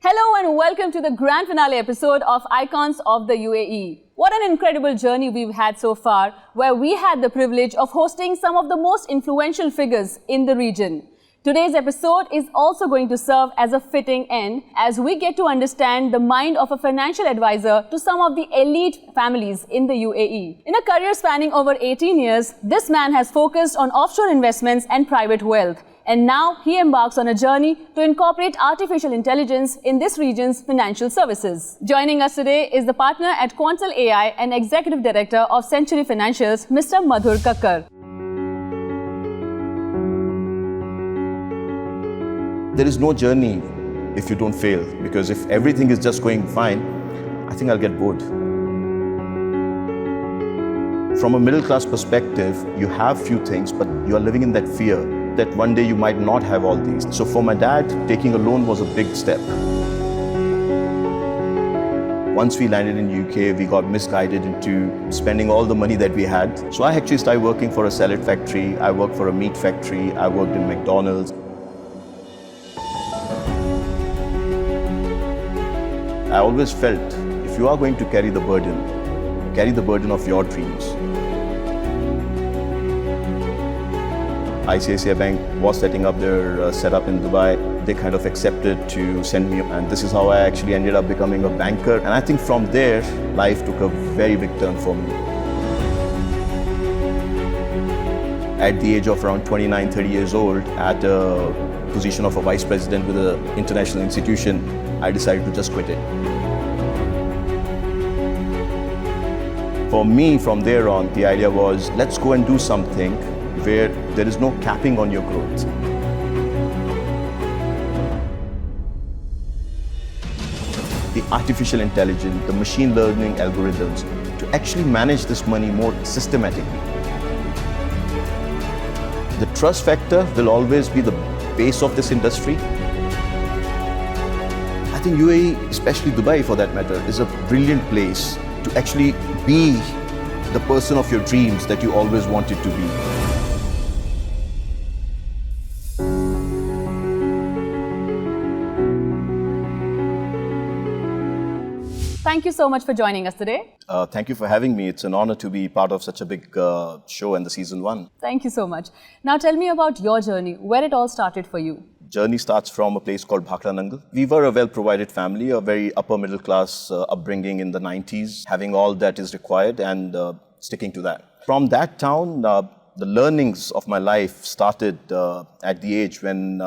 Hello and welcome to the grand finale episode of Icons of the UAE. What an incredible journey we've had so far, where we had the privilege of hosting some of the most influential figures in the region. Today's episode is also going to serve as a fitting end as we get to understand the mind of a financial advisor to some of the elite families in the UAE. In a career spanning over 18 years, this man has focused on offshore investments and private wealth. And now he embarks on a journey to incorporate artificial intelligence in this region's financial services. Joining us today is the partner at Quantal AI and Executive Director of Century Financials, Mr. Madhur Kakkar. There is no journey if you don't fail, because if everything is just going fine, I think I'll get bored. From a middle class perspective, you have few things, but you are living in that fear that one day you might not have all these. So for my dad, taking a loan was a big step. Once we landed in UK, we got misguided into spending all the money that we had. So I actually started working for a salad factory, I worked for a meat factory, I worked in McDonald's. I always felt, if you are going to carry the burden of your dreams. ICICI Bank was setting up their setup in Dubai. They kind of accepted to send me, and this is how I actually ended up becoming a banker. And I think from there, life took a very big turn for me. At the age of around 29, 30 years old, at a position of a vice president with an international institution, I decided to just quit it. For me, from there on, the idea was, let's go and do something where there is no capping on your growth. The artificial intelligence, the machine learning algorithms, to actually manage this money more systematically. The trust factor will always be the base of this industry. I think UAE, especially Dubai for that matter, is a brilliant place to actually be the person of your dreams that you always wanted to be. Thank you so much for joining us today. Thank you for having me. It's an honor to be part of such a big show and the season 1. Thank you so much. Now tell me about your journey, where it all started for you. Journey starts from a place called Bhakra Nangal. We were a well-provided family, a very upper middle class upbringing in the 90s, having all that is required and sticking to that. From that town, the learnings of my life started at the age when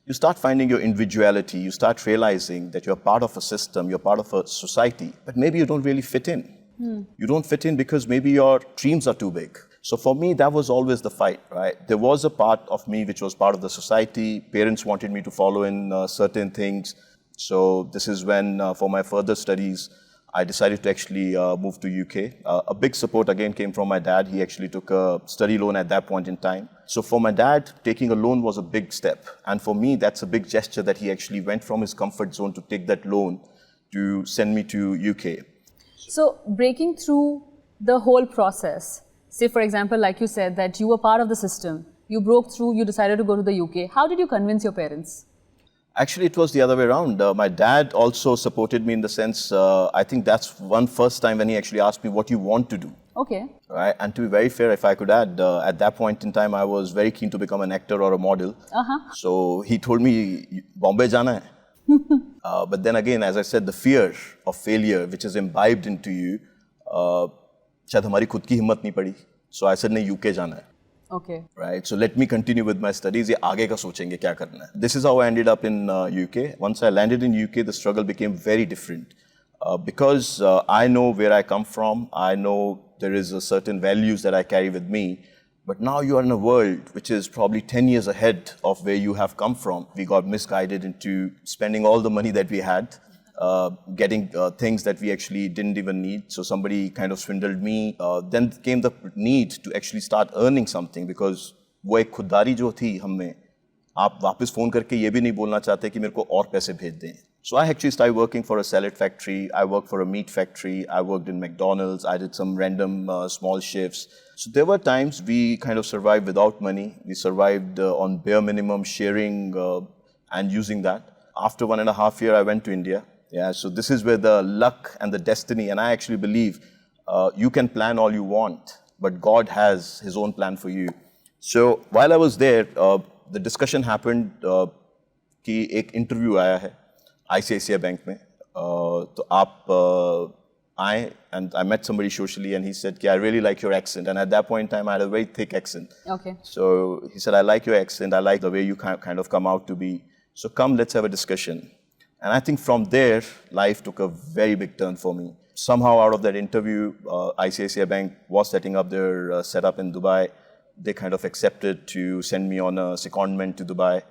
you start finding your individuality, you start realizing that you're part of a system, you're part of a society, but maybe you don't really fit in. You don't fit in because maybe your dreams are too big. So for me, that was always the fight, right? There was a part of me which was part of the society. Parents wanted me to follow in certain things. So this is when, for my further studies, I decided to actually move to UK. A big support again came from my dad. He actually took a study loan at that point in time. So for my dad, taking a loan was a big step. And for me, that's a big gesture that he actually went from his comfort zone to take that loan to send me to UK. So breaking through the whole process, say for example, like you said, that you were part of the system, you broke through, you decided to go to the UK. How did you convince your parents? Actually, it was the other way around. My dad also supported me in the sense, I think that's one first time when he actually asked me what you want to do. Okay. Right? And to be very fair, if I could add, at that point in time, I was very keen to become an actor or a model. So he told me, Bombay jana hai. But then again, as I said, the fear of failure, which is imbibed into you, shayad hamari khud ki himmat nahi padi. So I said, nahi, UK jana hai. Okay. Right. So let me continue with my studies. Ye aage ka sochenge kya karna hai. This is how I ended up in UK. Once I landed in UK, the struggle became very different. Because I know where I come from. I know there is a certain values that I carry with me. But now you are in a world which is probably 10 years ahead of where you have come from. We got misguided into spending all the money that we had, getting things that we actually didn't even need. So somebody kind of swindled me. Then came the need to actually start earning something because वो एक खुददारी जो थी हम में, आप वापस phone करके ये भी नहीं बोलना चाहते कि मेरे को और पैसे भेज दें. So I actually started working for a salad factory. I worked for a meat factory. I worked in McDonald's. I did some random small shifts. So there were times we kind of survived without money. We survived on bare minimum, sharing and using that. After 1.5 years, I went to India. Yeah, so this is where the luck and the destiny, and I actually believe you can plan all you want, but God has His own plan for you. So while I was there, the discussion happened कि एक interview आया है ICICI Bank में, तो आप आए, and I met somebody socially, and he said, I really like your accent. And at that point in time, I had a very thick accent. Okay. So he said, I like your accent. I like the way you kind of come out to be. So come, let's have a discussion. And I think from there, life took a very big turn for me. Somehow out of that interview, ICICI Bank was setting up their setup in Dubai. They kind of accepted to send me on a secondment to Dubai.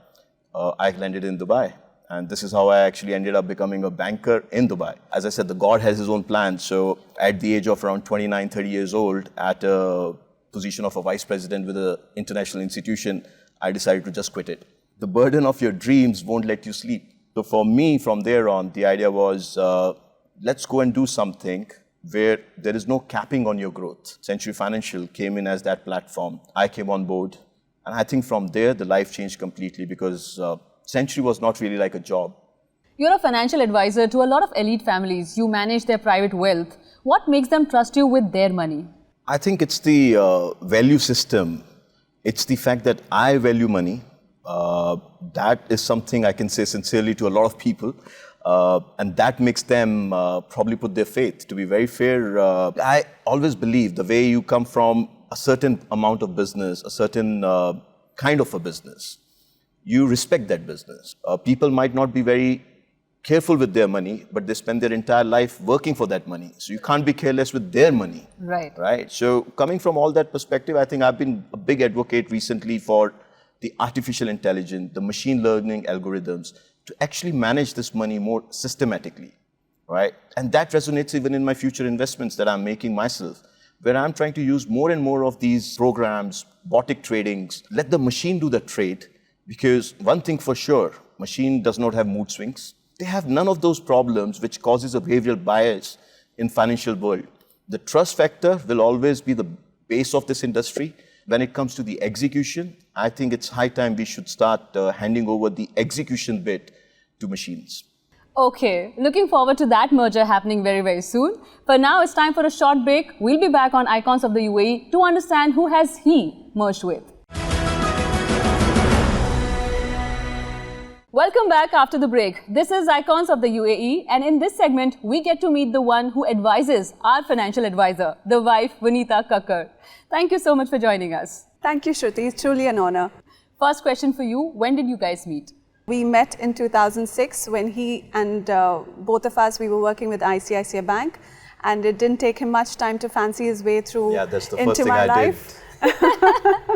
I landed in Dubai. And this is how I actually ended up becoming a banker in Dubai. As I said, the God has His own plan. So at the age of around 29, 30 years old, at a position of a vice president with an international institution, I decided to just quit it. The burden of your dreams won't let you sleep. So for me, from there on, the idea was, let's go and do something where there is no capping on your growth. Century Financial came in as that platform. I came on board. And I think from there, the life changed completely because Century was not really like a job. You're a financial advisor to a lot of elite families. You manage their private wealth. What makes them trust you with their money? I think it's the value system. It's the fact that I value money. That is something I can say sincerely to a lot of people. And that makes them probably put their faith. To be very fair, I always believe the way you come from a certain amount of business, a certain kind of a business, you respect that business. People might not be very careful with their money, but they spend their entire life working for that money. So you can't be careless with their money. Right. Right. So coming from all that perspective, I think I've been a big advocate recently for the artificial intelligence, the machine learning algorithms to actually manage this money more systematically. Right. And that resonates even in my future investments that I'm making myself, where I'm trying to use more and more of these programs, robotic tradings, let the machine do the trade. Because one thing for sure, machine does not have mood swings. They have none of those problems which causes a behavioral bias in financial world. The trust factor will always be the base of this industry. When it comes to the execution, I think it's high time we should start handing over the execution bit to machines. Okay, looking forward to that merger happening very, very soon. For now, it's time for a short break. We'll be back on Icons of the UAE to understand who has he merged with. Welcome back after the break. This is Icons of the UAE, and in this segment, we get to meet the one who advises our financial advisor, the wife, Vanita Kakkar. Thank you so much for joining us. Thank you, Shruti. It's truly an honor. First question for you, when did you guys meet? We met in 2006 when he and both of us, we were working with ICICI Bank, and it didn't take him much time to fancy his way through into my life.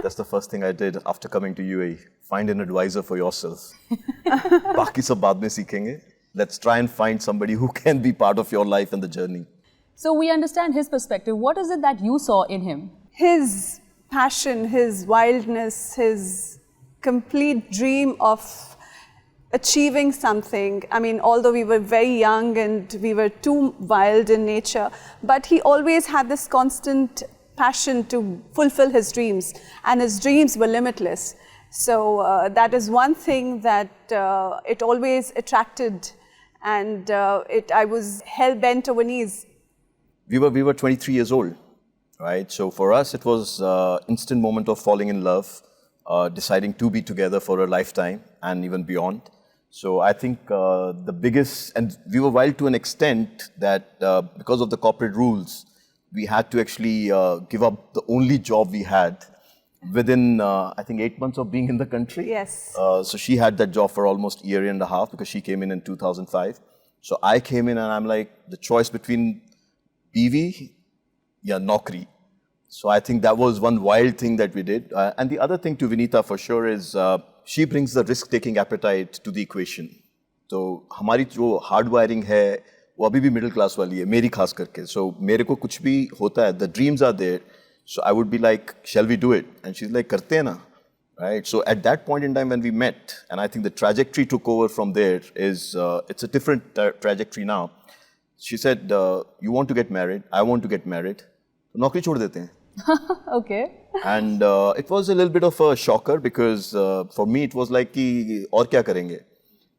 That's the first thing I did after coming to UAE. Find an advisor for yourself. बाकी सब बाद में सीखेंगे. Let's try and find somebody who can be part of your life and the journey. So we understand his perspective. What is it that you saw in him? His passion, his wildness, his complete dream of achieving something. I mean, although we were very young and we were too wild in nature, but he always had this constant passion to fulfill his dreams, and his dreams were limitless. So that is one thing that it always attracted, and I was hell-bent over knees. We were 23 years old, right? So for us, it was instant moment of falling in love, deciding to be together for a lifetime and even beyond. So I think the biggest, and we were wild to an extent that because of the corporate rules, we had to actually give up the only job we had within, I think, 8 months of being in the country. Yes. So she had that job for almost a year and a half because she came in 2005. So I came in and I'm like, the choice between BV or Naukri. So I think that was one wild thing that we did. And the other thing to Vinita for sure is she brings the risk-taking appetite to the equation. So हमारी जो hard wiring है, वो अभी भी middle class वाली है, मेरी खास करके. So मेरे को कुछ भी होता है, the dreams are there. So I would be like, shall we do it? And she's like, करते हैं ना. Right? So at that point in time when we met, and I think the trajectory took over from there is, it's a different trajectory now. She said, you want to get married, I want to get married. तो नौकरी छोड़ देते हैं. Okay. And it was a little bit of a shocker because for me it was like कि और क्या करेंगे?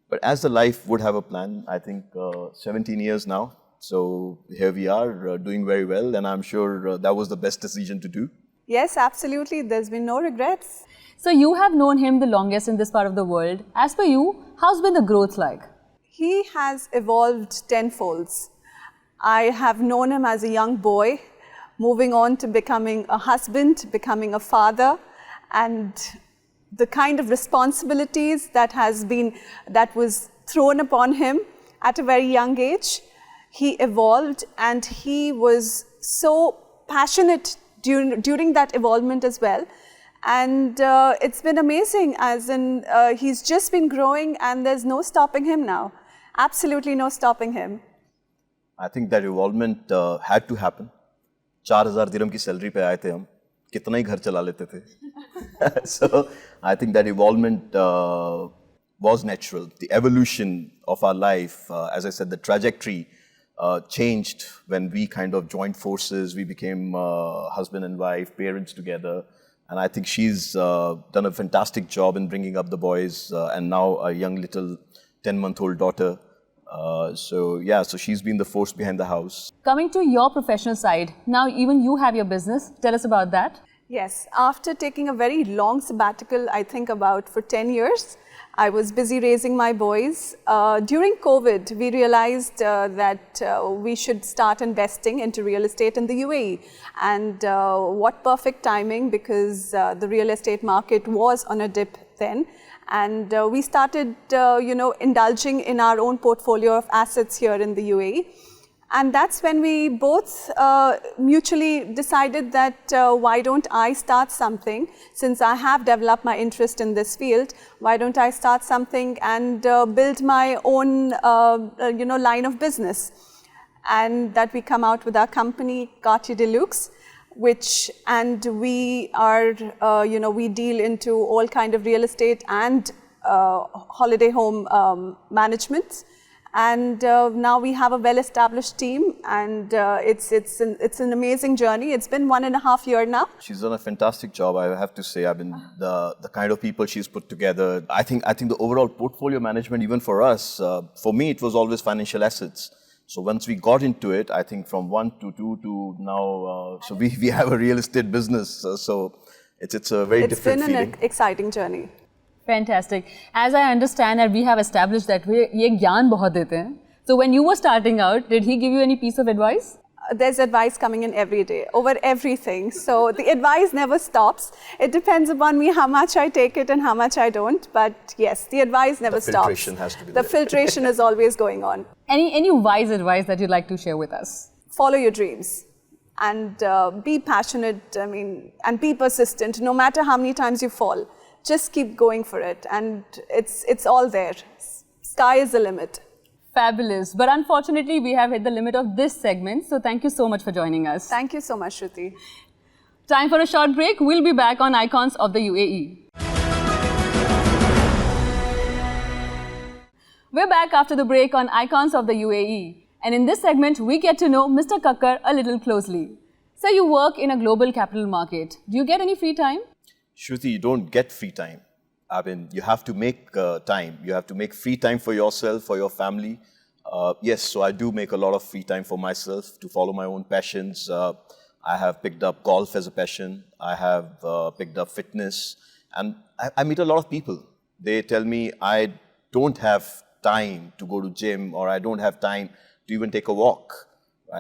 But as the life would have a plan, I think 17 years now. So here we are doing very well, and I'm sure that was the best decision to do. Yes, absolutely. There's been no regrets. So you have known him the longest in this part of the world. As per you, how's been the growth like? He has evolved tenfolds. I have known him as a young boy, moving on to becoming a husband, becoming a father, and the kind of responsibilities that was thrown upon him at a very young age. He evolved, and he was so passionate during that evolvement as well. And it's been amazing, as in he's just been growing, and there's no stopping him now. Absolutely no stopping him. I think that evolvement had to happen. 4,000 dirham की salary पे आए थे हम, कितना ही घर चला लेते थे. So I think that evolvement was natural. The evolution of our life, as I said, the trajectory changed when we kind of joined forces. We became husband and wife, parents together. And I think she's done a fantastic job in bringing up the boys, and now a young little 10-month-old daughter. So she's been the force behind the house. Coming to your professional side, now even you have your business. Tell us about that. Yes, after taking a very long sabbatical, I think about for 10 years, I was busy raising my boys. During COVID, we realized that we should start investing into real estate in the UAE. And what perfect timing, because the real estate market was on a dip then. And we started, indulging in our own portfolio of assets here in the UAE. And that's when we both mutually decided that why don't I start something, since I have developed my interest in this field, why don't I start something and build my own, line of business. And that we come out with our company, Cartier Deluxe, and we are, we deal into all kind of real estate and holiday home management. And now we have a well-established team, and it's an amazing journey. It's been 1.5 years now. She's done a fantastic job, I have to say. I mean, the kind of people she's put together. I think the overall portfolio management, even for us, for me, it was always financial assets. So once we got into it, I think from 1 to 2 to now, so we have a real estate business. So it's a very different feeling. It's been an exciting journey. Fantastic. As I understand that we have established that ये ज्ञान बहुत देते हैं. So when you were starting out, did he give you any piece of advice? There's advice coming in every day, over everything. So the advice never stops. It depends upon me how much I take it and how much I don't. But yes, the advice never stops. The filtration has to be there. The filtration is always going on. Any wise advice that you'd like to share with us? Follow your dreams and be passionate, and be persistent. No matter how many times you fall, just keep going for it, and it's all there. Sky is the limit. Fabulous. But unfortunately, we have hit the limit of this segment. So thank you so much for joining us. Thank you so much, Shruti. Time for a short break. We'll be back on Icons of the UAE. We're back after the break on Icons of the UAE. And in this segment, we get to know Mr. Kakkar a little closely. So you work in a global capital market. Do you get any free time? Shruti, you don't get free time. I mean, you have to make time. You have to make free time for yourself, for your family. Yes, so I do make a lot of free time for myself to follow my own passions. I have picked up golf as a passion. I have picked up fitness. And I meet a lot of people. They tell me I don't have time to go to gym, or I don't have time to even take a walk.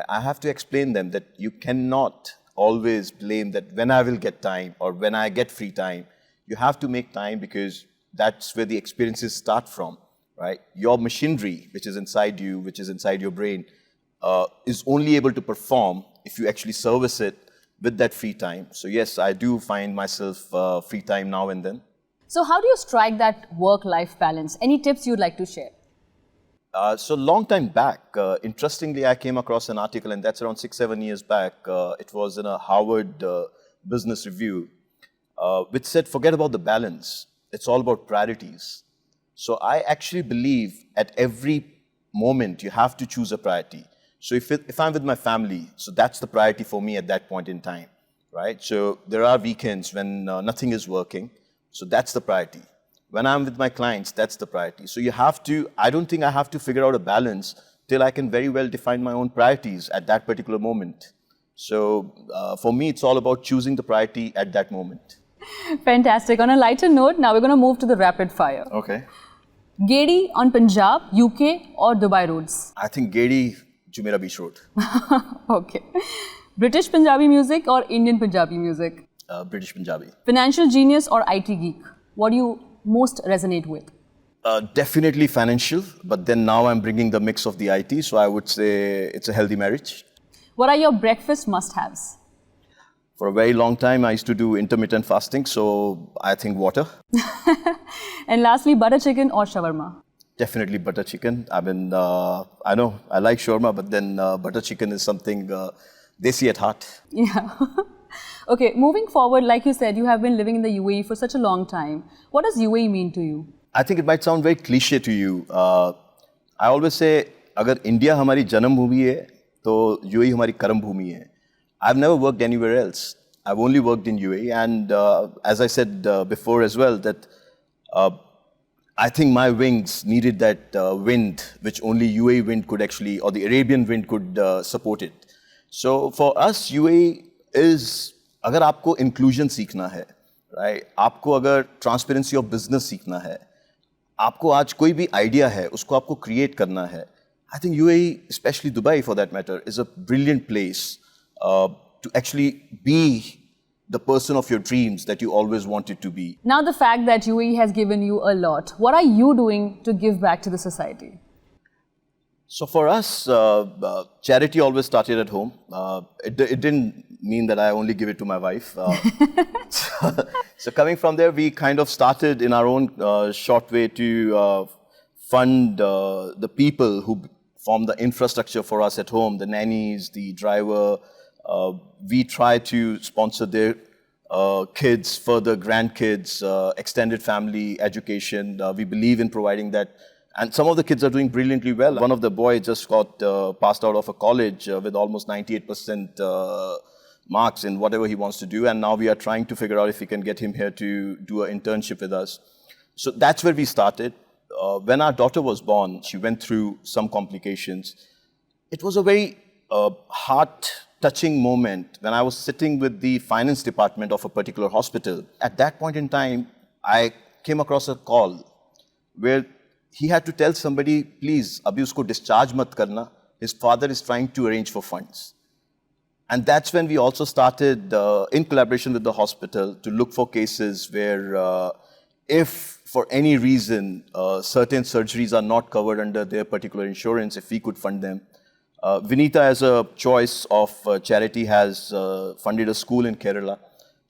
I have to explain them that you cannot always blame that when I will get time or when I get free time. You have to make time, because that's where the experiences start from, right? Your machinery, which is inside you, which is inside your brain, is only able to perform if you actually service it with that free time. So yes, I do find myself free time now and then. So how do you strike that work-life balance? Any tips you'd like to share? So long time back, interestingly, I came across an article, and that's around 6-7 years back. It was in a Harvard Business Review, which said, forget about the balance. It's all about priorities. So I actually believe at every moment you have to choose a priority. So if I'm with my family, so that's the priority for me at that point in time, right? So there are weekends when nothing is working. So that's the priority. When I'm with my clients, that's the priority. So I don't think I have to figure out a balance till I can very well define my own priorities at that particular moment. So for me, it's all about choosing the priority at that moment. Fantastic. On a lighter note, now we're going to move to the rapid fire. Okay. Gedi on Punjab, UK or Dubai roads? I think Gedi, Jumeirah Beach Road. Okay. British Punjabi music or Indian Punjabi music? British Punjabi. Financial genius or IT geek? What do you most resonate with? Definitely financial, but then now I'm bringing the mix of the IT, so I would say it's a healthy marriage. What are your breakfast must-haves? For a very long time, I used to do intermittent fasting, so I think water. And lastly, butter chicken or shawarma? Definitely butter chicken. I mean, I know I like shawarma, but then butter chicken is something desi at heart. Yeah. Okay, moving forward, like you said, you have been living in the UAE for such a long time. What does UAE mean to you? I think it might sound very cliche to you. I always say, agar India hamari janam bhumi hai, to UAE hamari karam bhumi hai. I've never worked anywhere else. I've only worked in UAE, and as I said before as well, that I think my wings needed that wind, which only UAE wind could actually, or the Arabian wind could support it. So for us, UAE is, अगर आपको inclusion सीखना है, right? आपको अगर transparency of business सीखना है, आपको आज कोई भी idea है, उसको आपको create करना है. I think UAE, especially Dubai for that matter, is a brilliant place to actually be the person of your dreams that you always wanted to be. Now the fact that UAE has given you a lot, what are you doing to give back to the society? So for us, charity always started at home. It didn't mean that I only give it to my wife. So coming from there, we kind of started in our own short way to fund the people who form the infrastructure for us at home, the nannies, the driver. We try to sponsor their kids, further grandkids, extended family education. We believe in providing that. And some of the kids are doing brilliantly well. One of the boys just got passed out of a college with almost 98% marks in whatever he wants to do. And now we are trying to figure out if we can get him here to do an internship with us. So that's where we started. When our daughter was born, she went through some complications. It was a very heart-touching moment when I was sitting with the finance department of a particular hospital. At that point in time, I came across a call where he had to tell somebody, please, abhi usko discharge mat karna. His father is trying to arrange for funds. And that's when we also started, in collaboration with the hospital, to look for cases where if for any reason certain surgeries are not covered under their particular insurance, if we could fund them. Vinita, as a choice of charity, has funded a school in Kerala.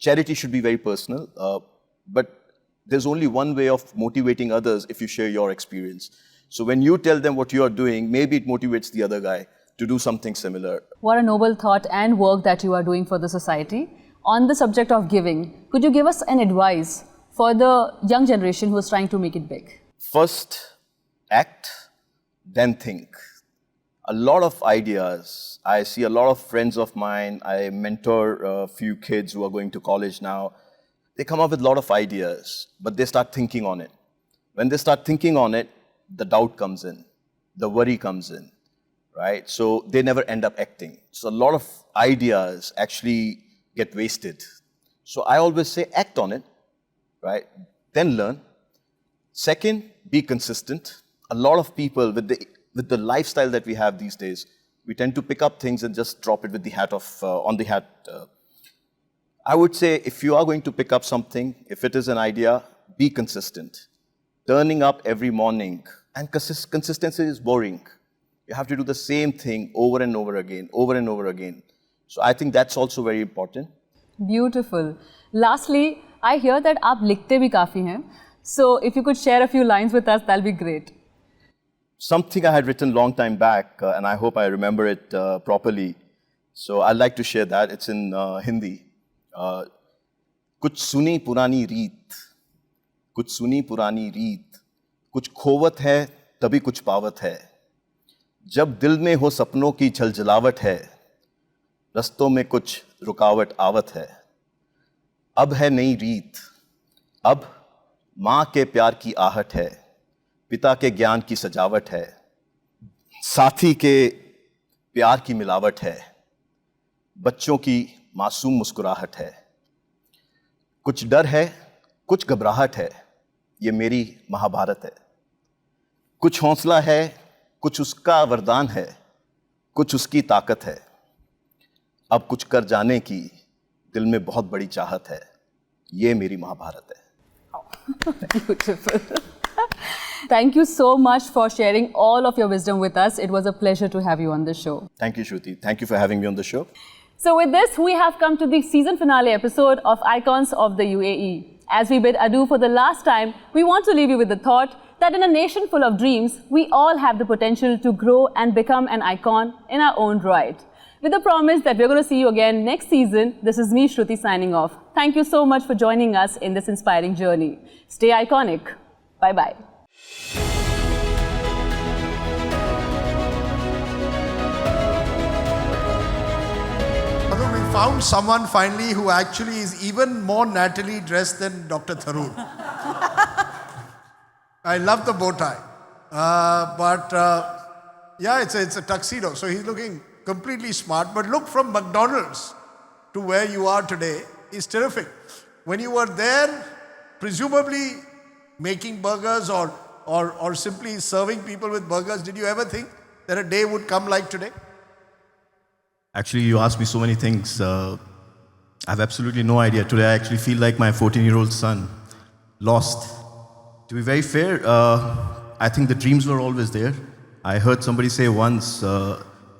Charity should be very personal, but there's only one way of motivating others if you share your experience. So when you tell them what you are doing, maybe it motivates the other guy to do something similar. What a noble thought and work that you are doing for the society. On the subject of giving, could you give us an advice for the young generation who is trying to make it big? First, act, then think. A lot of ideas. I see a lot of friends of mine. I mentor a few kids who are going to college now. They come up with a lot of ideas, but they start thinking on it. When they start thinking on it, the doubt comes in, the worry comes in, right? So they never end up acting. So a lot of ideas actually get wasted. So I always say act on it, right? Then learn. Second, be consistent. A lot of people with the lifestyle that we have these days, we tend to pick up things and just drop it with the hat on the hat. I would say if you are going to pick up something, if it is an idea, be consistent. Turning up every morning, and consistency is boring. You have to do the same thing over and over again, over and over again. So I think that's also very important. Beautiful. Lastly, I hear that aap likhte bhi kafi hain. So if you could share a few lines with us, that'll be great. Something I had written long time back, and I hope I remember it properly. So I'd like to share that. It's in Hindi. कुछ सुनी पुरानी रीत, कुछ सुनी पुरानी रीत, कुछ खोवत है तभी कुछ पावत है, जब दिल में हो सपनों की झलझलावट है, रस्तों में कुछ रुकावट आवत है, अब है नई रीत, अब माँ के प्यार की आहट है, पिता के ज्ञान की सजावट है, साथी के प्यार की मिलावट है, बच्चों की मासूम मुस्कुराहट है। कुछ डर है, कुछ घबराहट है, ये मेरी महाभारत है। कुछ हौसला है, कुछ उसका वरदान है, कुछ उसकी ताकत है। अब कुछ कर जाने की दिल में बहुत बड़ी चाहत है, ये मेरी महाभारत है। Beautiful. Thank you so much for sharing all of your wisdom with us. It was a pleasure to have you on the show. Thank you, Shruti. Thank you for having me on the show. So with this, we have come to the season finale episode of Icons of the UAE. As we bid adieu for the last time, we want to leave you with the thought that in a nation full of dreams, we all have the potential to grow and become an icon in our own right. With the promise that we're going to see you again next season, this is me, Shruti, signing off. Thank you so much for joining us in this inspiring journey. Stay iconic. Bye-bye. Madhur, we found someone finally who actually is even more nattily dressed than Dr. Tharoor. I love the bow tie. Yeah, it's a tuxedo. So he's looking completely smart. But look, from McDonald's to where you are today is terrific. When you were there, presumably making burgers or simply serving people with burgers, did you ever think that a day would come like today? Actually, you asked me so many things. I have absolutely no idea. Today, I actually feel like my 14-year-old son, lost. To be very fair, I think the dreams were always there. I heard somebody say once,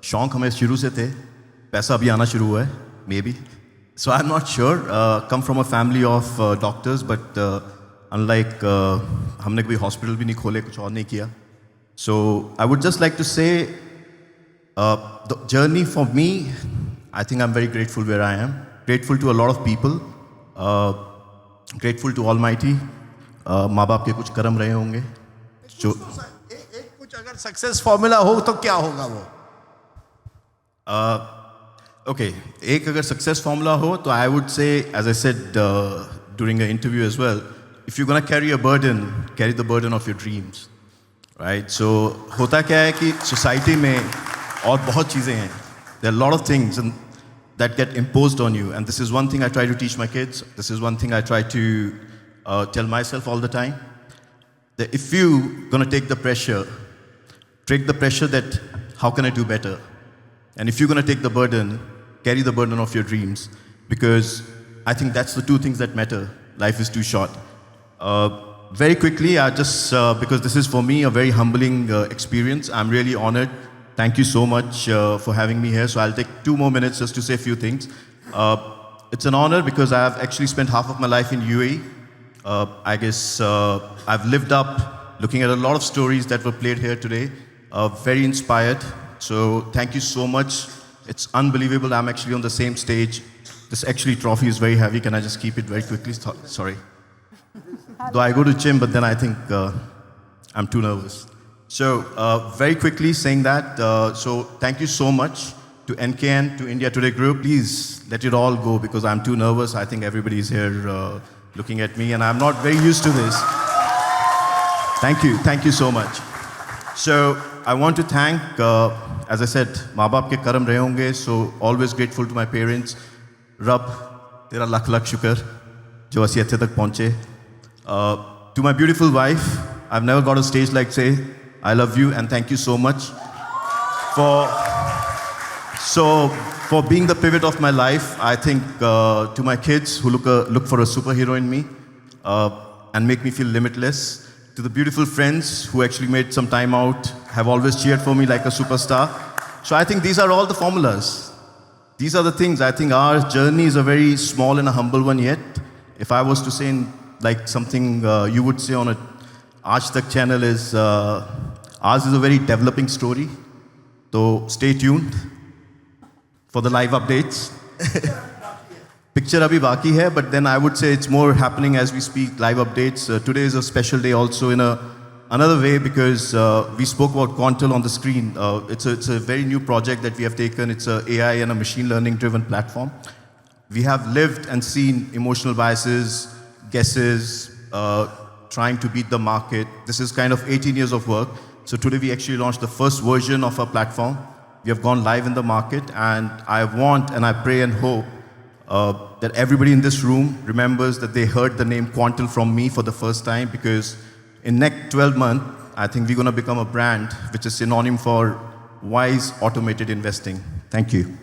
शौक हमें शुरू से थे, पैसा अभी आना शुरू हुआ है, maybe. So I'm not sure. Come from a family of doctors, but unlike हमने कभी hospital भी नहीं खोले, कुछ और नहीं किया. So I would just like to say, the journey for me, I think I'm very grateful where I am. Grateful to a lot of people. Grateful to Almighty. माँ बाप के कुछ कर्म रहे होंगे. जो एक कुछ अगर सक्सेस फॉर्मूला हो तो क्या होगा वो? Okay, एक अगर सक्सेस फॉर्मूला हो तो I would say, as I said during an interview as well, if you're gonna carry a burden, carry the burden of your dreams, right? So होता क्या है कि society में और बहुत चीज़ें हैं. There are a lot of things that get imposed on you, and this is one thing I try to teach my kids. This is one thing I try to tell myself all the time. That if you're gonna take the pressure that how can I do better? And if you're going to take the burden, carry the burden of your dreams, because I think that's the two things that matter. Life is too short. Very quickly, I just, because this is for me a very humbling experience, I'm really honored. Thank you so much for having me here. So I'll take 2 more minutes just to say a few things. It's an honor because I've actually spent half of my life in UAE. I guess I've lived up looking at a lot of stories that were played here today. Very inspired. So thank you so much. It's unbelievable. I'm actually on the same stage. This actually trophy is very heavy. Can I just keep it very quickly? Sorry. Though I go to gym, but then I think I'm too nervous. So very quickly saying that, so thank you so much to NKN, to India Today Group. Please let it all go because I'm too nervous. I think everybody's here looking at me and I'm not very used to this. Thank you so much. So I want to thank, as I said, माँ बाप के कर्म रहे होंगे, so always grateful to my parents. रब, तेरा लाख लाख शुक्र जो असी अच्छे तक पहुँचे. To my beautiful wife, I've never got a stage like say, I love you and thank you so much for being the pivot of my life. I think to my kids who look for a superhero in me and make me feel limitless. To the beautiful friends who actually made some time out, have always cheered for me like a superstar. So I think these are all the formulas. These are the things. I think our journey is a very small and a humble one yet. If I was to say like something you would say on a Aaj Tak channel is, ours is a very developing story. So stay tuned for the live updates. Picture abhi baki hai, but then I would say it's more happening as we speak, live updates. Today is a special day also in another way because we spoke about Quantal on the screen. It's a very new project that we have taken. It's a AI and a machine learning driven platform. We have lived and seen emotional biases, guesses, trying to beat the market. This is kind of 18 years of work. So today we actually launched the first version of our platform. We have gone live in the market, and I want and I pray and hope that everybody in this room remembers that they heard the name Quantal from me for the first time, because in next 12 months, I think we're going to become a brand which is synonym for wise automated investing. Thank you.